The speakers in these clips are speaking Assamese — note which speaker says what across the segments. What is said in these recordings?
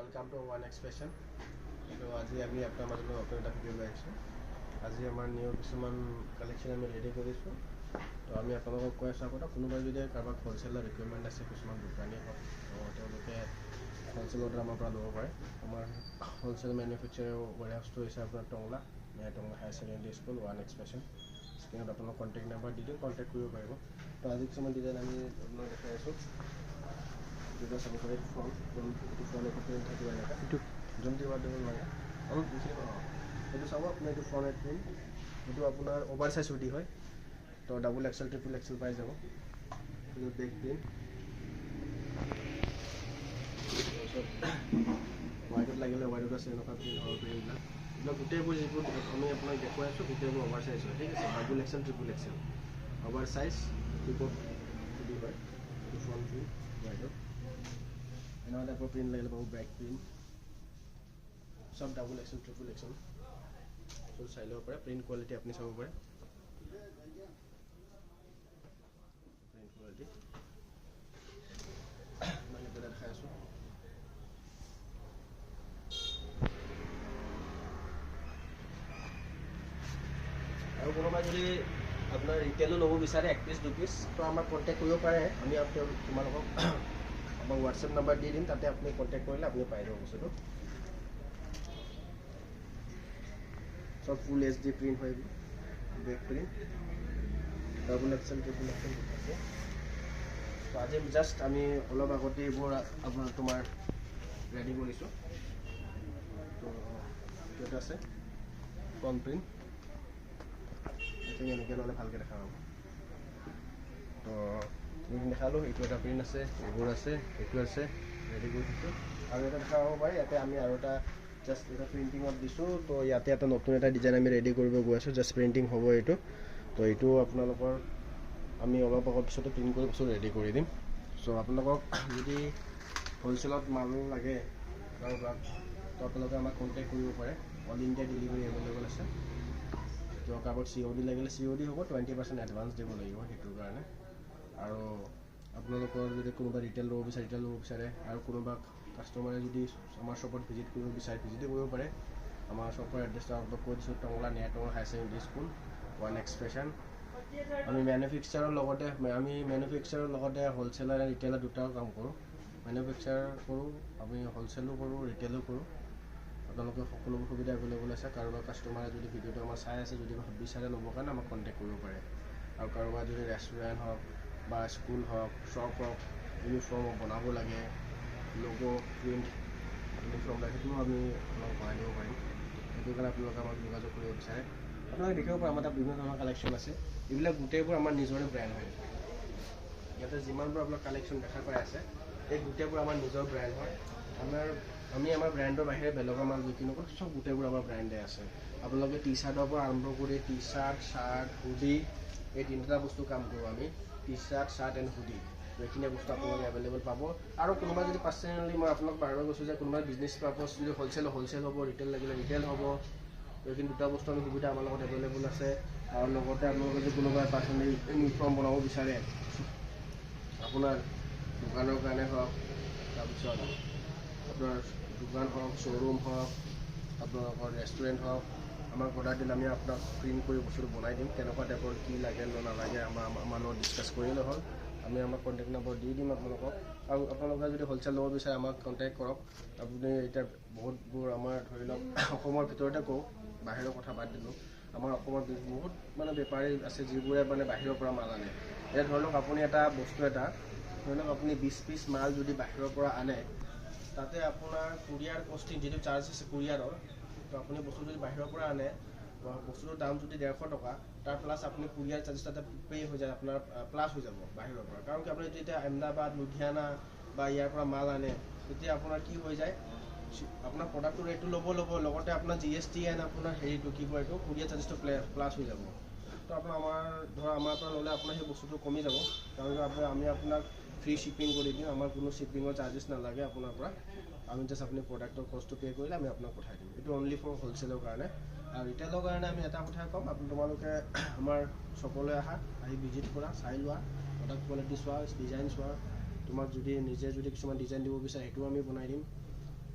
Speaker 1: Welcome to One Expression. So আজি আমি আপনাৰ মাজত নতুন এটা ভিডিঅ' লৈ আহিছোঁ। আজি আমাৰ নিউ কিছুমান কালেকশ্যন আমি ৰেডি কৰিছোঁ। তো আমি আপোনালোকক কৈ আছোঁ আগতে কোনোবাই যদি কাৰোবাক হ'লচেলৰ ৰিকুৱাৰমেণ্ট আছে কিছুমান দোকানী হওক তেওঁলোকে হ'লচেল অৰ্ডাৰ আমাৰ পৰা ল'ব পাৰে। আমাৰ হ'লচেল মেনুফেকচাৰৰ ৱেৰহাউচটো হৈছে আপোনাৰ Tangla Tangla higher secondary school one expression. স্ক্ৰীনত আপোনাক কণ্টেক্ট নাম্বাৰ দি দিওঁ, কণ্টেক্ট কৰিব পাৰিব। তো আজি কিছুমান ডিজাইন আমি আপোনাক দেখাই আছোঁ। দুটা চাব পাৰে ফ্ৰণ্ট একো প্ৰিণ্ট থাকিব এনেকৈ এইটো যোনটো দিব লাগে অলপ দেখিব। এইটো চাব আপোনাৰ এইটো ফ্ৰণ্ট এড প্ৰিণ্ট, এইটো আপোনাৰ অভাৰ চাইজ হুডি হয়। তো ডাবল এক্সেল ট্ৰিপল এক্সেল পাই যাব। এইটো বেক প্ৰিণ্ট হোৱাইটত লাগিলে হোৱাইটত আছে এনেকুৱা প্ৰিণ্ট হ'ব প্ৰিণ্টবিলাক। এইবিলাক গোটেইবোৰ যিবোৰ আমি আপোনাক দেখুৱাই আছোঁ গোটেইবোৰ অভাৰ চাইজ হয়, ঠিক আছে। Double XL triple XL over size triple hoodie হয়। এইটো ফ্ৰণ্ট প্ৰিণ্ট হোৱাইটত এনেকুৱা টাইপৰ প্ৰিণ্ট লাগিলে পাব। ব্ৰেক প্ৰিণ্ট সব ডাবল এক্সেল ট্ৰিপল এক্সেল চব চাই ল'ব পাৰে। প্ৰিণ্ট কোৱালিটি আপুনি চাব পাৰে। প্ৰিণ্ট কোৱালিটি মই সেইবিলাক দেখাই আছোঁ। আৰু কোনোবাই যদি আপোনাৰ ৰিটেইলো ল'ব বিচাৰে 1 পিচ 2 পিচ তো আমাক কণ্টেক্ট কৰিব পাৰে। আমি তোমালোকক আমাক হোৱাটছএপ নাম্বাৰ দি দিম, তাতে আপুনি কণ্টেক্ট কৰিলে আপুনি পাই যাব বস্তুটো। সব ফুল HD প্ৰিণ্ট হয়, back print double XL triple XL আছে। তো আজি জাষ্ট আমি অলপ আগতে এইবোৰ আপোনাৰ তোমাৰ ৰেডি কৰিছোঁ। তো এইটো আছে ফ্ৰণ্ট প্ৰিণ্ট, এনেকৈ ল'লে ভালকৈ দেখা পাব। তো এইখিনি দেখালোঁ। এইটো এটা প্ৰিণ্ট আছে, এইবোৰ আছে, এইটো আছে ৰেডি কৰি দিছোঁ। আৰু এটা দেখা পাব পাৰে ইয়াতে আমি আৰু এটা জাষ্ট এটা প্ৰিণ্টিঙত দিছোঁ। তো ইয়াতে এটা নতুন এটা ডিজাইন আমি ৰেডি কৰিব গৈ আছোঁ, জাষ্ট প্ৰিণ্টিং হ'ব এইটো। তো এইটো আপোনালোকৰ আমি অলপ আগৰ পিছতে প্ৰিণ্ট কৰি পিছত ৰেডি কৰি দিম। চ' আপোনালোকক যদি হ'লচেলত মাল লাগে কাৰোবাক তো আপোনালোকে আমাক কণ্টেক্ট কৰিব পাৰে। অল ইণ্ডিয়া ডেলিভাৰী এভেইলেবল আছে। তো কাৰোবাক COD লাগিলে COD হ'ব, 20% এডভান্স দিব লাগিব সেইটোৰ কাৰণে। আৰু আপোনালোকৰ যদি কোনোবা ৰিটেইল ল'ব বিচাৰে আৰু কোনোবা কাষ্টমাৰে যদি আমাৰ শ্বপত ভিজিট কৰিব বিচাৰে ভিজিটো কৰিব পাৰে। আমাৰ শ্বপৰ এড্ৰেছটো আপোনাক কৈ দিছোঁ, Tangla Tangla higher secondary school one expression. আমি মেনুফেকচাৰৰ লগতে হ'লচেলাৰ আৰু ৰিটেইলাৰ দুটাও কাম কৰোঁ। মেনুফেকচাৰ কৰোঁ, আমি হ'লচেলো কৰোঁ, ৰিটেইলো কৰোঁ। আপোনালোকে সকলোবোৰ সুবিধা এভেইলেবল আছে। কাৰোবাৰ কাষ্টমাৰে যদি ভিডিঅ'টো আমাৰ চাই আছে যদি বিচাৰে ল'বৰ কাৰণে আমাক কণ্টেক্ট কৰিব পাৰে। আৰু কাৰোবাৰ যদি ৰেষ্টুৰেণ্ট হওক বা স্কুল হওক শ্বপ হওক ইউনিফৰ্ম বনাব লাগে, লগো প্ৰিণ্ট ইউনিফৰ্ম লাগে, সেইটোও আমি আপোনাক বনাই দিব পাৰিম। সেইটো কাৰণে আপোনালোকে আমাক যোগাযোগ কৰিব বিচাৰে। আপোনালোকে দেখিব পাৰে আমাৰ তাত বিভিন্ন ধৰণৰ কালেকশ্যন আছে। এইবিলাক গোটেইবোৰ আমাৰ নিজৰে ব্ৰেণ্ড হয়। ইয়াতে যিমানবোৰ আপোনাৰ কালেকশ্যন দেখা পাই আছে এই গোটেইবোৰ আমাৰ নিজৰ ব্ৰেণ্ড হয়। আমি আমাৰ ব্ৰেণ্ডৰ বাহিৰে বেলেগৰ মাল বিক্ৰী নকৰোঁ, চব গোটেইবোৰ আমাৰ ব্ৰেণ্ডে আছে। আপোনালোকে টি চাৰ্টৰ পৰা আৰম্ভ কৰি টি চাৰ্ট, চাৰ্ট, হুডি এই তিনিটা বস্তু কাম কৰোঁ আমি। T shirt, shirt and hoodie এইখিনি বস্তু আপোনালোকে এভেইলেবল পাব। আৰু কোনোবা যদি পাৰ্চনেলি মই আপোনাক বাৰবাৰ কৈছোঁ যে কোনোবা বিজনেছ পাৰ্পছ যদি হ'লচেল হ'ব, ৰিটেইল লাগিলে ৰিটেইল হ'ব। এইখিনি দুটা বস্তু আমি সুবিধা আমাৰ লগত এভেইলেবল আছে। আৰু লগতে আপোনালোকে যদি কোনোবাই পাৰ্চনেলি ইউনিফৰ্ম বনাব বিচাৰে আপোনাৰ দোকানৰ কাৰণে হওক, তাৰপিছত আপোনাৰ দোকান হওক, শ্ব'ৰুম হওক, আপোনালোকৰ ৰেষ্টুৰেণ্ট হওক, আমাক অৰ্ডাৰ দিলে আমি আপোনাক প্ৰিণ্ট কৰি বস্তুটো বনাই দিম। কেনেকুৱা টাইপৰ কি লাগে নালাগে আমাৰ লগত ডিছকাছ কৰিলে হ'ল। আমি আমাক কণ্টেক্ট নম্বৰ দি দিম আপোনালোকক। আৰু আপোনালোকে যদি হ'লচেল ল'ব বিচাৰে আমাক কণ্টেক্ট কৰক। আপুনি এতিয়া বহুতবোৰ আমাৰ ধৰি লওক অসমৰ ভিতৰতে কওঁ, বাহিৰৰ কথা বাদ দিলোঁ। আমাৰ অসমত বহুত বেপাৰী আছে যিবোৰে বাহিৰৰ পৰা মাল আনে। এতিয়া ধৰি লওক আপুনি এটা বস্তু ধৰি লওক আপুনি 20 পিচ মাল যদি বাহিৰৰ পৰা আনে, তাতে আপোনাৰ কুৰিয়াৰ কষ্টিং যিটো চাৰ্জ আছে কুৰিয়াৰৰ, তো আপুনি বস্তু যদি বাহিৰৰ পৰা আনে বস্তুটোৰ দাম যদি 150 টকা, তাৰ প্লাছ আপুনি কুৰিয়াৰ চাৰ্জ তাতে পে' হৈ যায়, আপোনাৰ প্লাছ হৈ যাব বাহিৰৰ পৰা। কাৰণ কি আপুনি যদি এতিয়া আহমেদাবাদ, লুধিয়ানা বা ইয়াৰ পৰা মাল আনে তেতিয়া আপোনাৰ কি হৈ যায়, আপোনাৰ প্ৰডাক্টৰ ৰেটটো ল'ব লগতে আপোনাৰ GST এণ্ড আপোনাৰ হেৰিটো কি কয় এইটো কুৰিয়াৰ চাৰ্জটো প্লাছ হৈ যাব। তো আপোনাৰ আমাৰ পৰা ল'লে আপোনাৰ সেই বস্তুটো কমি যাব। কাৰণ আমি আপোনাক ফ্ৰী শ্বিপিং কৰি দিম, আমাৰ কোনো শ্বিপিঙৰ চাৰ্জেছ নালাগে আপোনাৰ পৰা। আমি জাষ্ট আপুনি প্ৰডাক্টৰ কষ্টটো পে' কৰিলে আমি আপোনাক পঠাই দিম। এইটো অনলি ফৰ হ'লচেলৰ কাৰণে। আৰু ৰিটেইলৰ কাৰণে আমি এটা কথাই ক'ম, তোমালোকে আমাৰ শ্বপলৈ আহি ভিজিট কৰা, চাই লোৱা, প্ৰডাক্ট কোৱালিটি চোৱা, ডিজাইন চোৱা। তোমাক যদি কিছুমান ডিজাইন দিব বিচাৰে সেইটোও আমি বনাই দিম।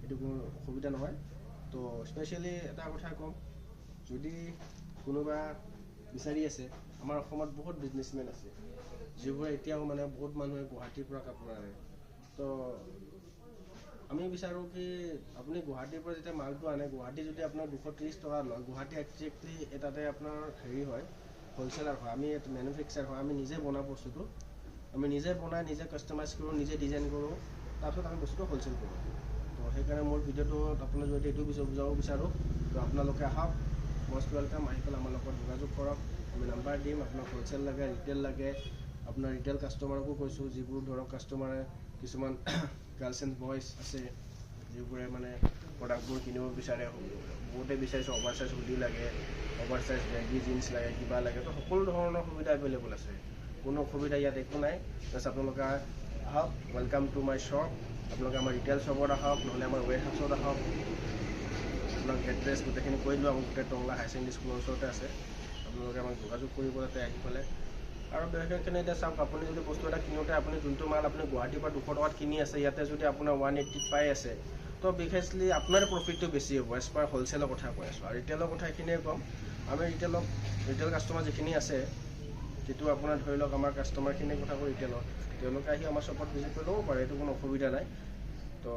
Speaker 1: এইটো কোনো অসুবিধা নহয়। তো স্পেচিয়েলি এটা কথা ক'ম, যদি কোনোবা বিচাৰি আছে, আমাৰ অসমত বহুত বিজনেছমেন আছে যিবোৰে এতিয়াও মানে বহুত মানুহে গুৱাহাটীৰ পৰা কাপোৰ আনে। তো আমি বিচাৰোঁ কি আপুনি গুৱাহাটীৰ পৰা যেতিয়া মালটো আনে, গুৱাহাটী যদি আপোনাৰ 230 টকা লয়, গুৱাহাটী একজেক্টলি এটাতে আপোনাৰ হেৰি হয়, হ'লচেলাৰ হয়, আমি মেনুফেকচাৰ হয়, আমি নিজে বনাওঁ বস্তুটো, আমি নিজে বনাই নিজে কাষ্টমাইজ কৰোঁ, নিজে ডিজাইন কৰোঁ, তাৰপিছত আমি বস্তুটো হ'লচেল কৰোঁ। তো সেইকাৰণে মোৰ ভিডিঅ'টোত আপোনাৰ যদি এইটো বুজাব বিচাৰোঁ, তো আপোনালোকে আহক, মষ্ট ৱেলকাম, আহি পেলাই আমাৰ লগত যোগাযোগ কৰক। আমি নাম্বাৰ দিম, আপোনাক হ'লচেল লাগে, ৰিটেইল লাগে। আপোনাৰ ৰিটেইল কাষ্টমাৰকো কৈছোঁ, যিবোৰ ধৰক কাষ্টমাৰে কিছুমান গাৰ্লছ এণ্ড বইজ আছে যিবোৰে মানে প্ৰডাক্টবোৰ কিনিব বিচাৰে, বহুতে বিচাৰিছে অভাৰ চাইজ হুডি লাগে, অভাৰ চাইজ বেগী জিন্স লাগে, কিবা লাগে, তো সকলো ধৰণৰ সুবিধা এভেইলেবল আছে, কোনো অসুবিধা ইয়াত একো নাই। জাষ্ট আপোনালোকে আহক, ৱেলকাম টু মাই শ্বপ। আপোনালোকে আমাৰ ৰিটেইল শ্বপত আহক, নহ'লে আমাৰ ৱেৰ হাউচত আহক। আপোনাক এড্ৰেছ গোটেইখিনি কৈ দিলোঁ, আমাৰ গোটেই টংলা হাই ছেকেণ্ডেৰী স্কুলৰ ওচৰতে আছে। আপোনালোকে আমাক যোগাযোগ কৰিব তাতে আহি পেলাই। আৰু বিশেষকৈ এতিয়া চাওক, আপুনি যদি বস্তু এটা কিনোতে আপুনি যোনটো মাল আপুনি গুৱাহাটীৰ পৰা 200 টকাত কিনি আছে, ইয়াতে যদি আপোনাৰ 180 পাই আছে, তো বিশেষলি আপোনাৰ প্ৰফিটটো বেছি হ'ব। এজ পাৰ হ'লচেলৰ কথা কৈ আছোঁ। আৰু ৰিটেইলৰ কথা এইখিনিয়ে ক'ম, আমি ৰিটেইল কাষ্টমাৰ যিখিনি আছে, যিটো আপোনাৰ ধৰি লওক আমাৰ কাষ্টমাৰখিনিৰ কথা কৈ ৰিটেইলৰ, তেওঁলোকে আহি আমাৰ শ্বপত ভিজিট কৰি ল'ব পাৰে, এইটো কোনো অসুবিধা নাই। তো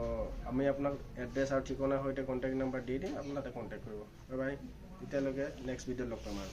Speaker 1: আমি আপোনাক এড্ৰেছ আৰু ঠিকনাৰ সৈতে কণ্টেক্ট নাম্বাৰ দি দিম, আপুনি তাতে কণ্টেক্ট কৰিব। বাই বাই, তেতিয়ালৈকে নেক্সট ভিডিঅ'ত লগ পাম আৰু।